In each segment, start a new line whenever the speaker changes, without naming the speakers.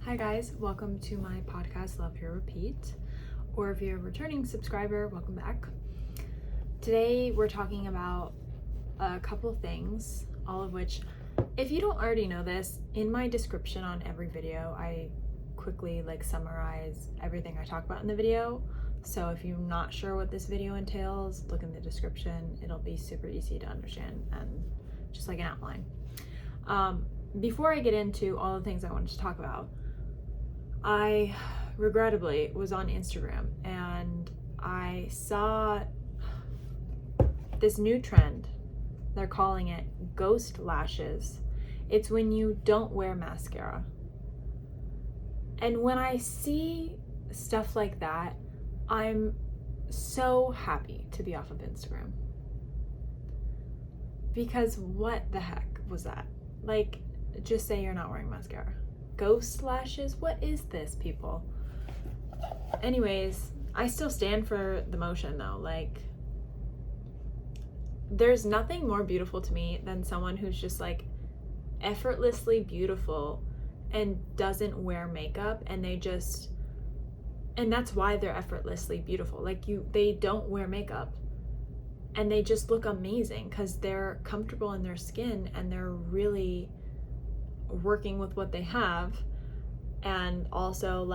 Hi guys, welcome to my podcast Love.Heal.Repeat, or if you're a returning subscriber, welcome back. Today we're talking about a couple things, all of which, if you don't already know this, in my description on every video I quickly summarize everything I talk about in the video. So if you're not sure what this video entails, look in the description. It'll be super easy to understand and just like an outline. Before I get into all the things I wanted to talk about, I regrettably was on Instagram and I saw this new trend. They're calling it ghost lashes. It's when you don't wear mascara. And when I see stuff like that, I'm so happy to be off of Instagram. Because what the heck was that? Just say you're not wearing mascara. Ghost lashes? What is this, people? Anyways, I still stand for the motion though. There's nothing more beautiful to me than someone who's just effortlessly beautiful and doesn't wear makeup, and that's why they're effortlessly beautiful. They don't wear makeup and they just look amazing because they're comfortable in their skin and they're really working with what they have, and also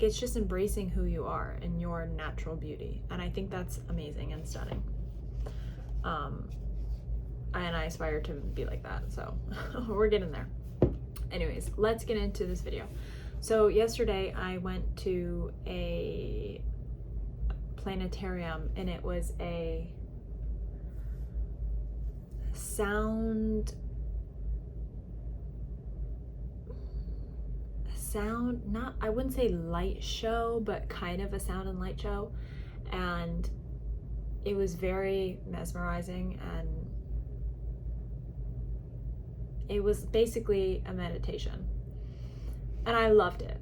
it's just embracing who you are and your natural beauty, and I think that's amazing and stunning. And I aspire to be like that, so we're getting there. Anyways, let's get into this video. So yesterday I went to a planetarium and it was a I wouldn't say light show, but kind of a sound and light show, and it was very mesmerizing, and it was basically a meditation, and I loved it,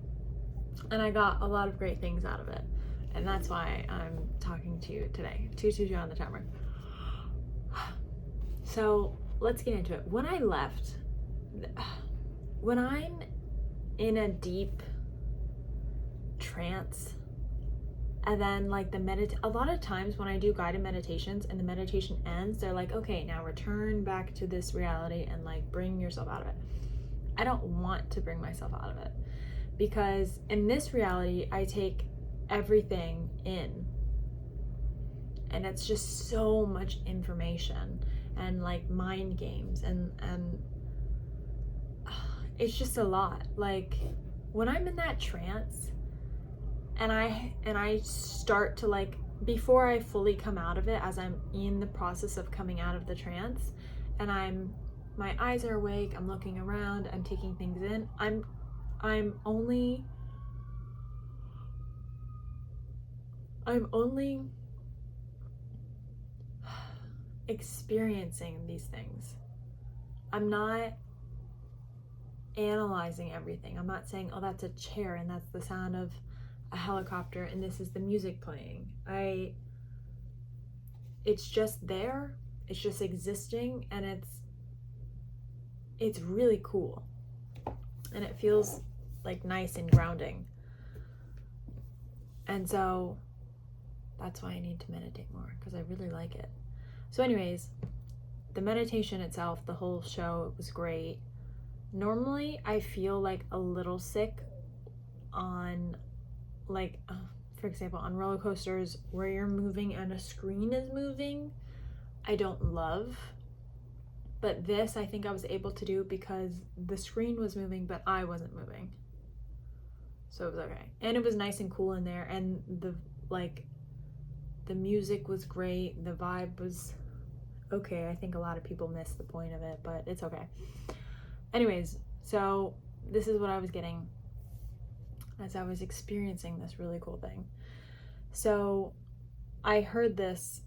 and I got a lot of great things out of it, and that's why I'm talking to you today. 222 on the timer. So let's get into it. When I left, when I'm in a deep trance, and then a lot of times when I do guided meditations and the meditation ends, they're like, okay, now return back to this reality and bring yourself out of it. I don't want to bring myself out of it, because in this reality I take everything in, and it's just so much information and mind games, and it's just a lot. When I'm in that trance and I start to before I fully come out of it, as I'm in the process of coming out of the trance, and my eyes are awake, I'm looking around, I'm taking things in, I'm only experiencing these things. I'm not analyzing everything. I'm not saying, oh, that's a chair and that's the sound of a helicopter and this is the music playing. It's just there, it's just existing, and it's really cool, and it feels nice and grounding. And so that's why I need to meditate more, because I really like it. So anyways, the meditation itself, the whole show, it was great. Normally I feel a little sick on for example, on roller coasters where you're moving and a screen is moving. I don't love, but this I think I was able to do because the screen was moving but I wasn't moving, so it was okay. And it was nice and cool in there, and the music was great, the vibe was okay. I think a lot of people miss the point of it, but it's okay. Anyways, so this is what I was getting as I was experiencing this really cool thing. So I heard this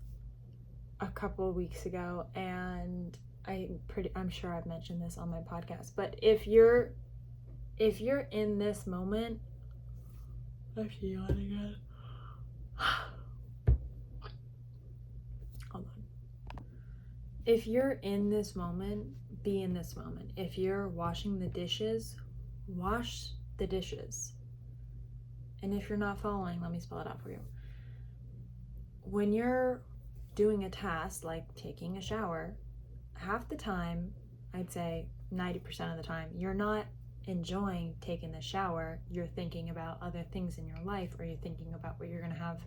a couple of weeks ago, and I'm sure I've mentioned this on my podcast, but if you're in this moment, I'm yawning again. Hold on. If you're in this moment, be in this moment. If you're washing the dishes, wash the dishes. And if you're not following, let me spell it out for you. When you're doing a task like taking a shower, half the time, I'd say 90% of the time, you're not enjoying taking the shower. You're thinking about other things in your life, or you're thinking about what you're going to have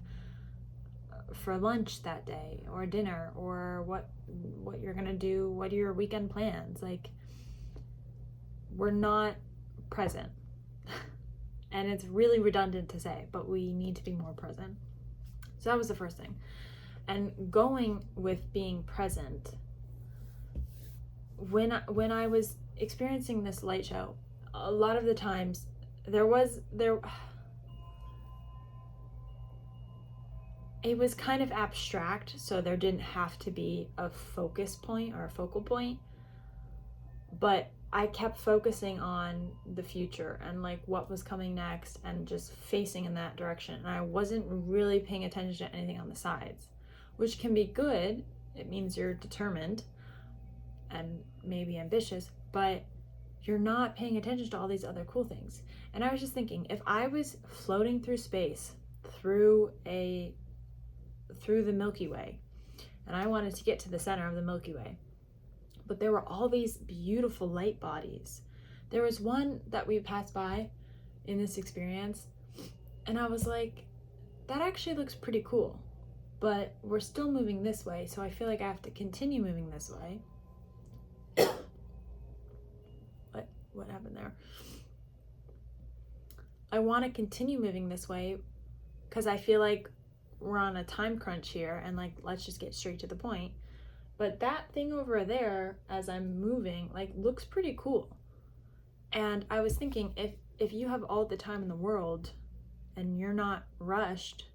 for lunch that day, or dinner, or what you're going to do, what are your weekend plans. Like, we're not present. And it's really redundant to say, but we need to be more present. So that was the first thing. And going with being present, when I was experiencing this light show, a lot of the times it was kind of abstract, so there didn't have to be a focus point or a focal point, but I kept focusing on the future and like what was coming next and just facing in that direction. And I wasn't really paying attention to anything on the sides, which can be good. It means you're determined and maybe ambitious, but you're not paying attention to all these other cool things. And I was just thinking, if I was floating through space through the Milky Way, and I wanted to get to the center of the Milky Way, but there were all these beautiful light bodies. There was one that we passed by in this experience, and I was like, that actually looks pretty cool, but we're still moving this way, so I feel like I have to continue moving this way. What happened there? I want to continue moving this way because I feel like we're on a time crunch here, and like, let's just get straight to the point. But that thing over there, as I'm moving, like, looks pretty cool. And I was thinking, if you have all the time in the world and you're not rushed,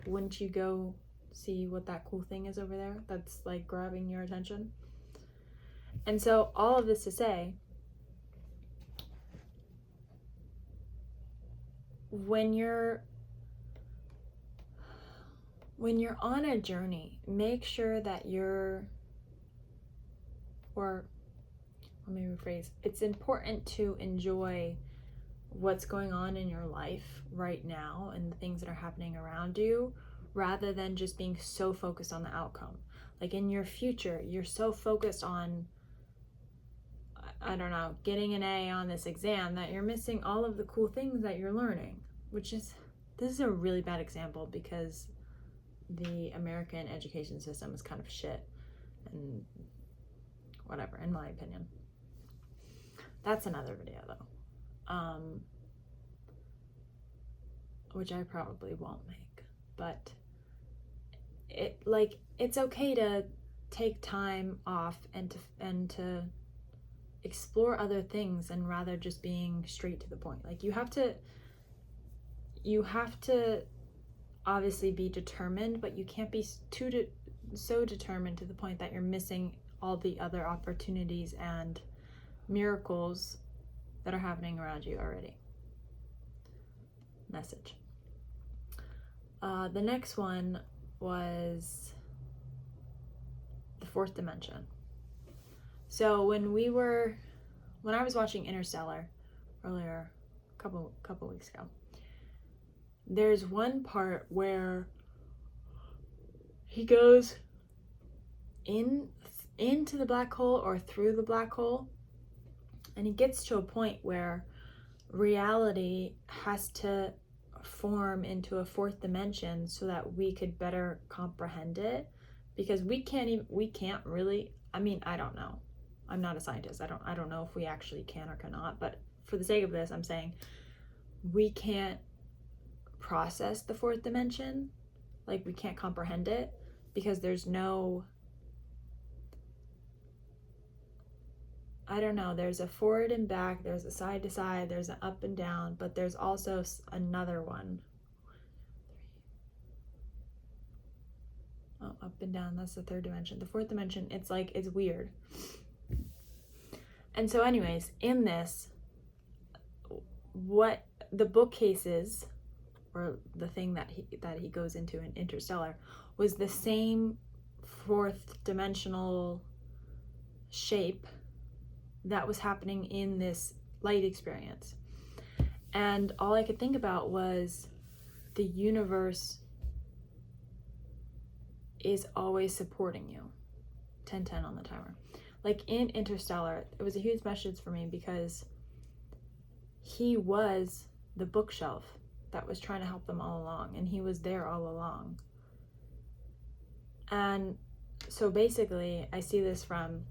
wouldn't you go see what that cool thing is over there that's like grabbing your attention? And so all of this to say, when you're on a journey, make sure that it's important to enjoy what's going on in your life right now and the things that are happening around you, rather than just being so focused on the outcome. Like, in your future, you're so focused on, I don't know, getting an A on this exam that you're missing all of the cool things that you're learning, this is a really bad example because the American education system is kind of shit and whatever, in my opinion. That's another video though, which I probably won't make, but it's okay to take time off and to explore other things, and rather just being straight to the point. Like, you have to obviously be determined, but you can't be so determined to the point that you're missing all the other opportunities and miracles that are happening around you already. Message. The next one was the fourth dimension. So when I was watching Interstellar earlier, a couple weeks ago, there's one part where he goes into the black hole or through the black hole, and he gets to a point where reality has to form into a fourth dimension so that we could better comprehend it, because we can't really, I mean, I don't know, I'm not a scientist, I don't know if we actually can or cannot, but for the sake of this, I'm saying we can't process the fourth dimension, like we can't comprehend it, because there's no, I don't know, there's a forward and back, there's a side to side, there's an up and down, but there's also another one. Oh, up and down, that's the third dimension. The fourth dimension, it's like, it's weird. And so anyways, in this, what the bookcases, or the thing that he goes into in Interstellar, was the same fourth dimensional shape that was happening in this light experience. And all I could think about was the universe is always supporting you. 10:10 on the timer. Like in Interstellar, it was a huge message for me because he was the bookshelf that was trying to help them all along, and he was there all along. And so basically, I see this from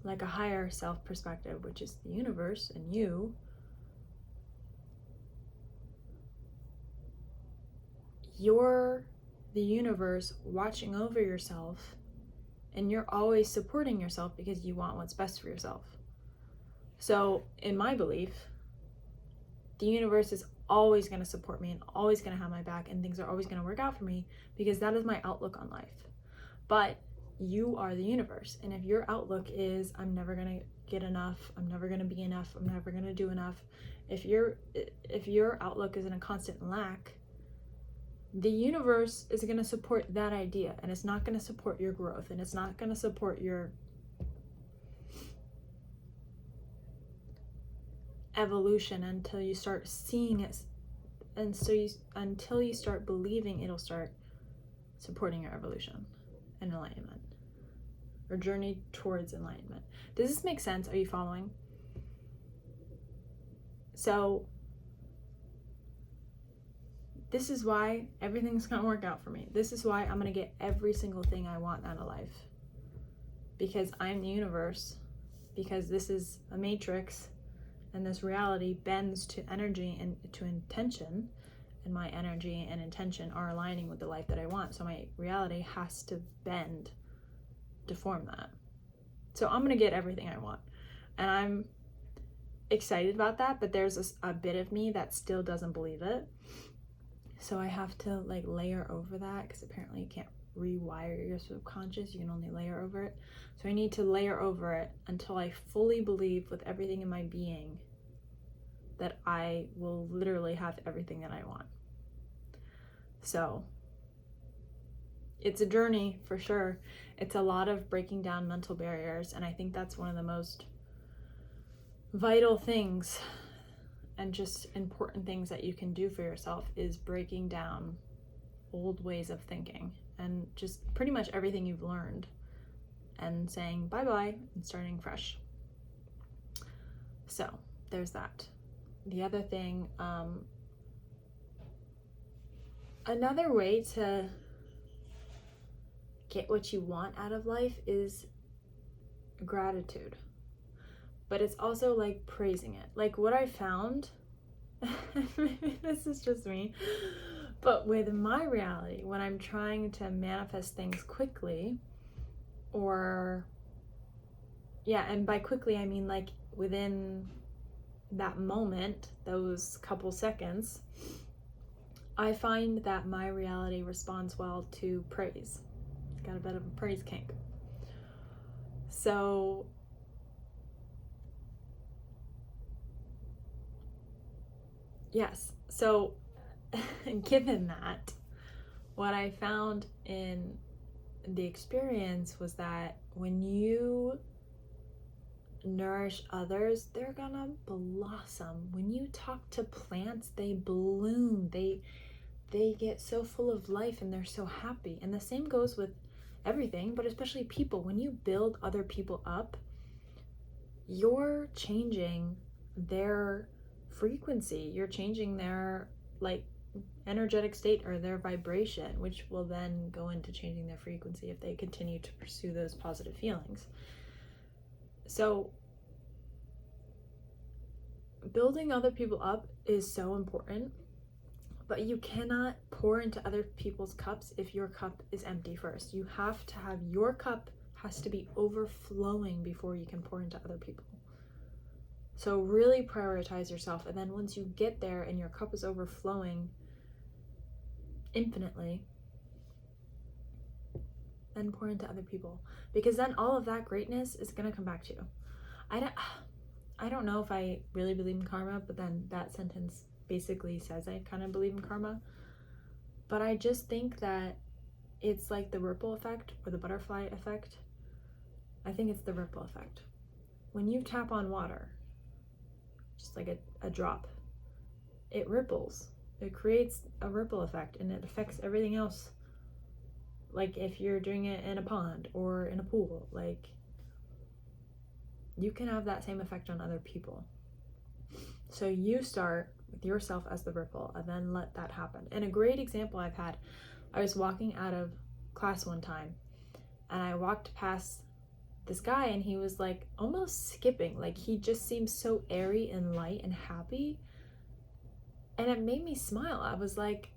like a higher self perspective, which is the universe and you. You're the universe watching over yourself, and you're always supporting yourself because you want what's best for yourself. So in my belief, the universe is always going to support me and always going to have my back, and things are always going to work out for me because that is my outlook on life. But you are the universe, and if your outlook is I'm never going to get enough, I'm never going to be enough, I'm never going to do enough, if your outlook is in a constant lack, the universe is going to support that idea, and it's not going to support your growth, and it's not going to support your evolution until you start seeing it, and so until you start believing, it'll start supporting your evolution and enlightenment, or journey towards enlightenment. Does this make sense? Are you following? So this is why everything's gonna work out for me. This is why I'm gonna get every single thing I want out of life, because I'm the universe, because this is a matrix, and this reality bends to energy and to intention, and my energy and intention are aligning with the life that I want. So my reality has to bend to form that. So I'm gonna get everything I want, and I'm excited about that, but there's a bit of me that still doesn't believe it. So I have to like layer over that, because apparently you can't rewire your subconscious, you can only layer over it. So I need to layer over it until I fully believe with everything in my being that I will literally have everything that I want. So it's a journey for sure. It's a lot of breaking down mental barriers, and I think that's one of the most vital things and just important things that you can do for yourself is breaking down old ways of thinking and just pretty much everything you've learned, and saying bye-bye and starting fresh. So there's that. The other thing, another way to get what you want out of life is gratitude. But it's also like praising it. Like what I found, this is just me, but with my reality, when I'm trying to manifest things quickly, or and by quickly I mean like within that moment, those couple seconds, I find that my reality responds well to praise. It's got a bit of a praise kink. So yes, so given that, what I found in the experience was that when you nourish others, they're gonna blossom. When you talk to plants, they bloom, they get so full of life, and they're so happy. And the same goes with everything, but especially people. When you build other people up, you're changing their frequency, you're changing their like energetic state or their vibration, which will then go into changing their frequency if they continue to pursue those positive feelings. So building other people up is so important, but you cannot pour into other people's cups if your cup is empty first. You have to have, your cup has to be overflowing before you can pour into other people. So really prioritize yourself, and then once you get there and your cup is overflowing infinitely, then pour into other people, because then all of that greatness is going to come back to you. I don't know if I really believe in karma, but then that sentence basically says I kind of believe in karma. But I just think that it's like the ripple effect or the butterfly effect. I think it's the ripple effect. when you tap on water, just like a drop, it ripples. It creates a ripple effect, and it affects everything else. Like if you're doing it in a pond or in a pool, like you can have that same effect on other people. So you start with yourself as the ripple and then let that happen. And a great example I've had, I was walking out of class one time and I walked past this guy and he was like almost skipping. Like he just seemed so airy and light and happy. And it made me smile. I was like,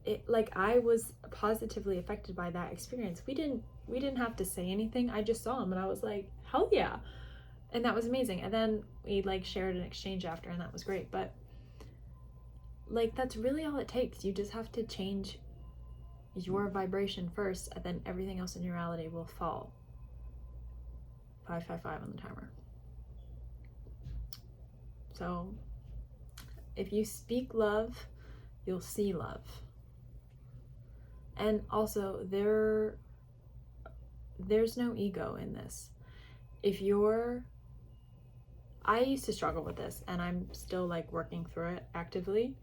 I was positively affected by that experience. We didn't have to say anything. I just saw him and I was like, hell yeah. And that was amazing. And then we like shared an exchange after, and that was great. But like, that's really all it takes. You just have to change your vibration first, and then everything else in your reality will fall. 555 on the timer. So if you speak love, you'll see love. And also there's no ego in this. I used to struggle with this, and I'm still like working through it actively.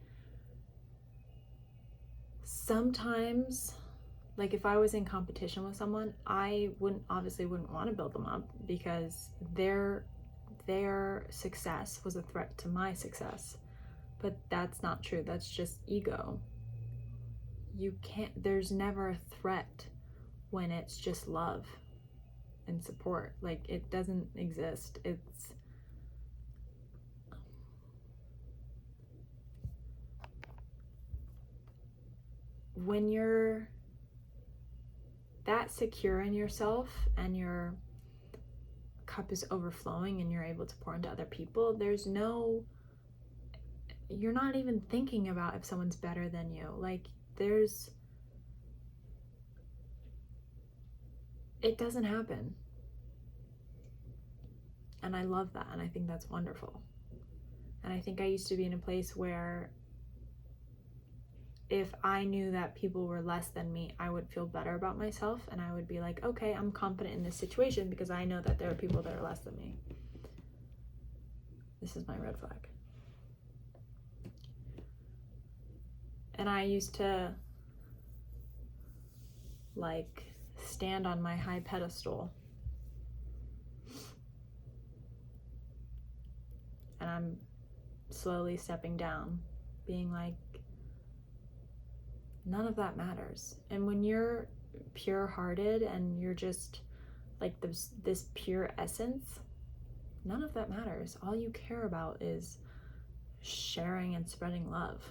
Sometimes, like if I was in competition with someone, I wouldn't want to build them up because their success was a threat to my success. But that's not true. That's just ego. There's never a threat when it's just love and support. Like it doesn't exist. It's when you're that secure in yourself and your cup is overflowing and you're able to pour into other people, you're not even thinking about if someone's better than you. Like it doesn't happen. And I love that, and I think that's wonderful. And I think I used to be in a place where if I knew that people were less than me, I would feel better about myself, and I would be like, okay, I'm confident in this situation because I know that there are people that are less than me. This is my red flag. And I used to like stand on my high pedestal, and I'm slowly stepping down, being like, none of that matters. And when you're pure-hearted and you're just like this pure essence, none of that matters. All you care about is sharing and spreading love.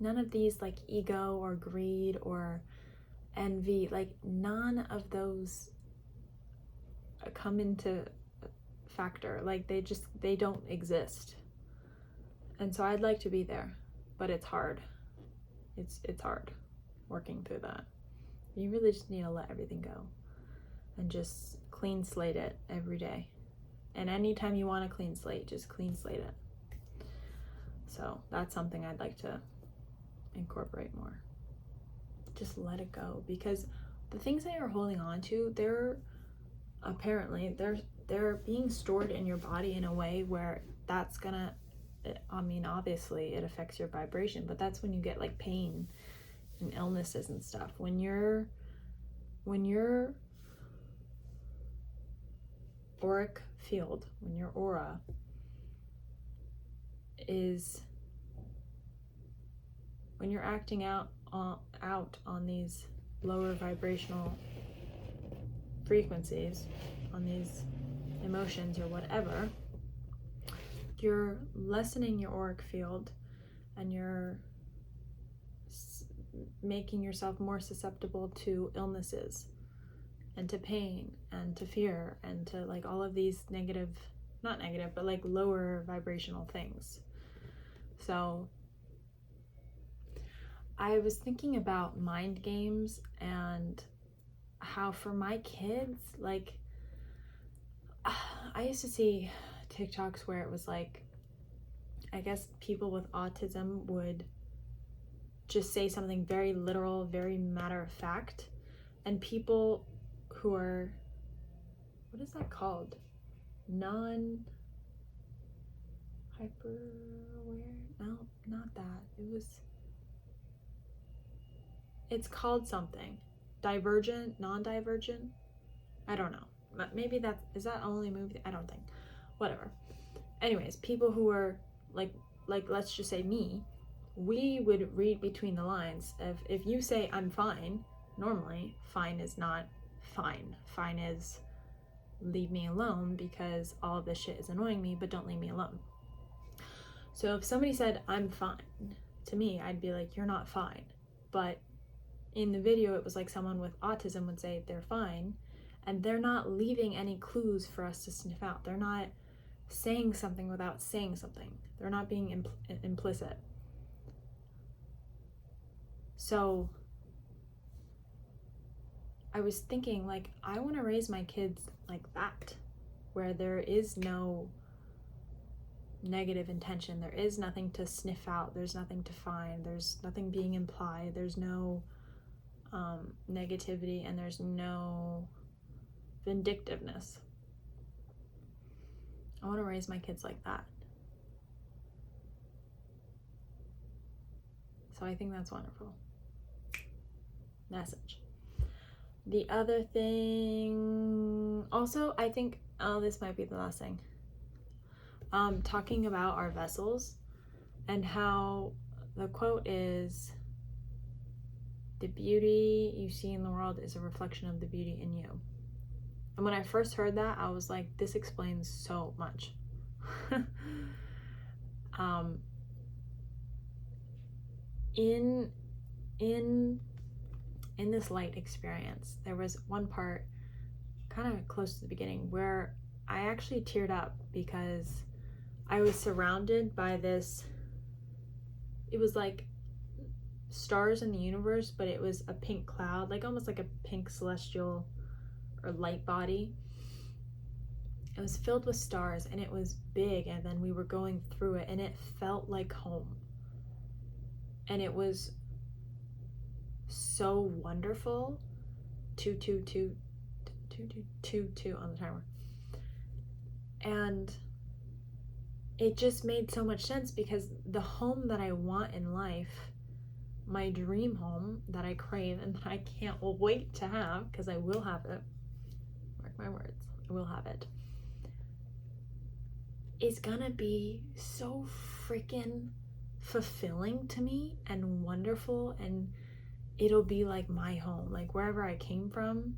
None of these like ego or greed or envy, like none of those come into factor. Like they don't exist. And so I'd like to be there, but it's hard. It's hard working through that. You really just need to let everything go and just clean slate it every day. And anytime you want a clean slate, just clean slate it. So that's something I'd like to incorporate more. Just let it go, because the things that you're holding on to, they're being stored in your body in a way where that's gonna, I mean, obviously it affects your vibration, but that's when you get like pain and illnesses and stuff. When your auric field, when your aura is, when you're acting out on these lower vibrational frequencies, on these emotions or whatever, you're lessening your auric field and you're making yourself more susceptible to illnesses and to pain and to fear and to like all of these not negative, but like lower vibrational things. So I was thinking about mind games and how for my kids, like I used to see TikToks where it was like, I guess people with autism would just say something very literal, very matter of fact, and people who are, what is that called? hyper aware? No, not that. It's called something. Divergent, non-divergent? I don't know. Maybe is that only movie? I don't think. Whatever. Anyways, people who are like let's just say me, we would read between the lines. If you say I'm fine, normally fine is not fine. Fine is leave me alone because all of this shit is annoying me, but don't leave me alone. So if somebody said I'm fine, to me, I'd be like, you're not fine. But in the video, it was like someone with autism would say they're fine, and they're not leaving any clues for us to sniff out. They're not saying something without saying something. They're not being implicit. So I was thinking, like, I want to raise my kids like that, where there is no negative intention. There is nothing to sniff out. There's nothing to find. There's nothing being implied. There's no negativity, and there's no vindictiveness. I want to raise my kids like that. So I think that's wonderful. Message. The other thing, also, I think, this might be the last thing. Talking about our vessels and how the quote is, the beauty you see in the world is a reflection of the beauty in you. And when I first heard that, I was like, this explains so much. In this light experience, there was one part kind of close to the beginning where I actually teared up because I was surrounded by this, it was like stars in the universe, but it was a pink cloud, like almost like a pink celestial or light body. It was filled with stars, and it was big, and then we were going through it, and it felt like home. And it was so wonderful. 222 on the timer. And it just made so much sense, because the home that I want in life, my dream home that I crave and that I can't wait to have, because I will have it, mark my words, I will have it, is gonna be so freaking fulfilling to me and wonderful, and it'll be like my home, like wherever I came from.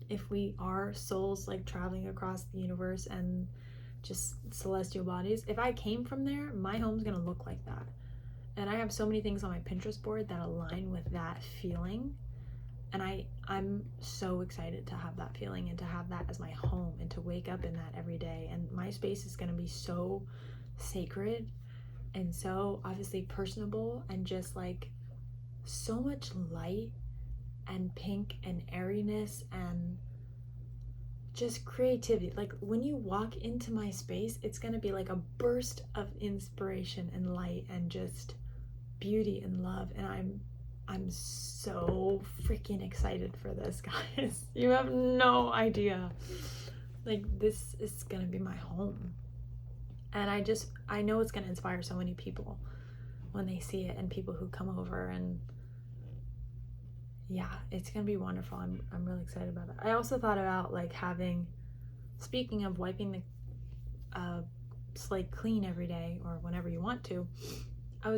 If we are souls like traveling across the universe and just celestial bodies, if I came from there, my home's gonna look like that. And I have so many things on my Pinterest board that align with that feeling, and I'm so excited to have that feeling and to have that as my home and to wake up in that every day. And my space is gonna be so sacred and so obviously personable, and just like so much light and pink and airiness and just creativity. Like when you walk into my space, it's gonna be like a burst of inspiration and light and just beauty and love. And I'm so freaking excited for this, guys. You have no idea. Like, this is gonna be my home. And I know it's gonna inspire so many people when they see it, and people who come over, and yeah, it's gonna be wonderful. I'm really excited about that. I also thought about like having, speaking of wiping the slate clean every day or whenever you want to, I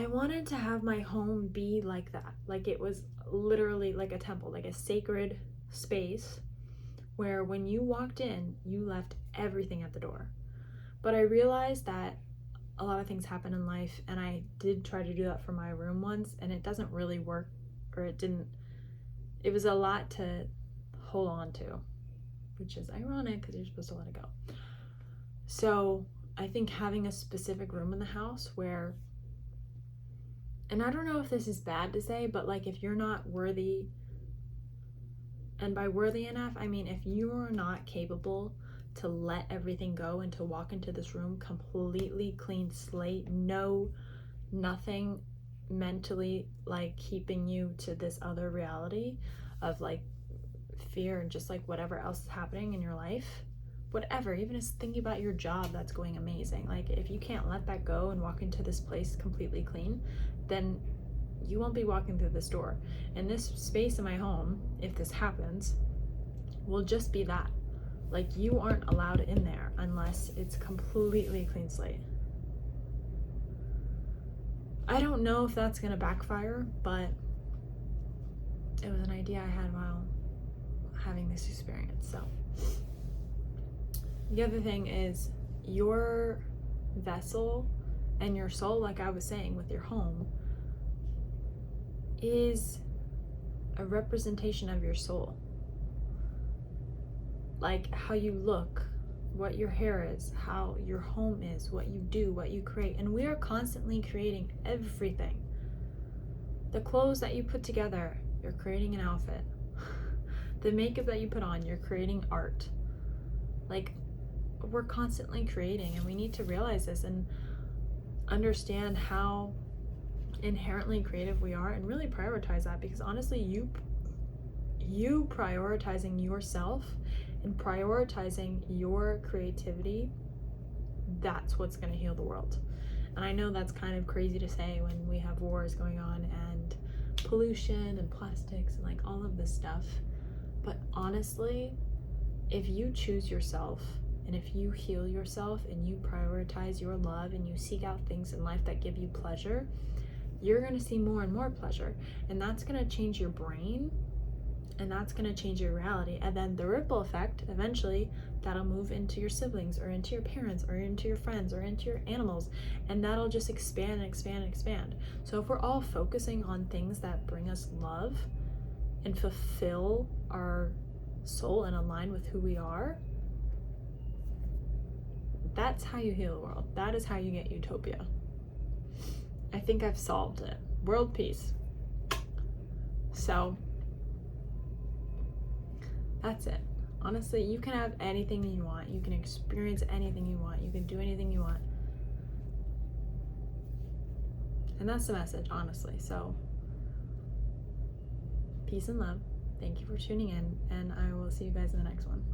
wanted to have my home be like that. Like it was literally like a temple, like a sacred space where when you walked in, you left everything at the door. But I realized that a lot of things happen in life, and I did try to do that for my room once, and it doesn't really work, or it was a lot to hold on to, which is ironic because you're supposed to let it go. So I think having a specific room in the house where, and I don't know if this is bad to say, but like if you're not worthy, and by worthy enough, I mean if you are not capable to let everything go and to walk into this room completely clean slate, nothing mentally like keeping you to this other reality of like fear and just like whatever else is happening in your life, whatever, even just thinking about your job that's going amazing. Like, if you can't let that go and walk into this place completely clean, then you won't be walking through this door. And this space in my home, if this happens, will just be that. Like, you aren't allowed in there unless it's completely clean slate. I don't know if that's gonna backfire, but it was an idea I had while having this experience. So the other thing is, your vessel and your soul, like I was saying with your home, is a representation of your soul. Like how you look, what your hair is, how your home is, what you do, what you create. And we are constantly creating everything. The clothes that you put together, you're creating an outfit. The makeup that you put on, you're creating art. Like, we're constantly creating, and we need to realize this and understand how inherently creative we are, and really prioritize that, because honestly, you prioritizing yourself and prioritizing your creativity, that's what's going to heal the world. And I know that's kind of crazy to say when we have wars going on and pollution and plastics and like all of this stuff, but honestly, if you choose yourself and if you heal yourself and you prioritize your love and you seek out things in life that give you pleasure, you're going to see more and more pleasure, and that's going to change your brain, and that's going to change your reality. And then the ripple effect, eventually that'll move into your siblings or into your parents or into your friends or into your animals, and that'll just expand and expand and expand. So if we're all focusing on things that bring us love and fulfill our soul and align with who we are, that's how you heal the world. That is how you get utopia. I think I've solved it. World peace. So that's it. Honestly, you can have anything you want. You can experience anything you want. You can do anything you want. And that's the message, honestly. So peace and love. Thank you for tuning in, and I will see you guys in the next one.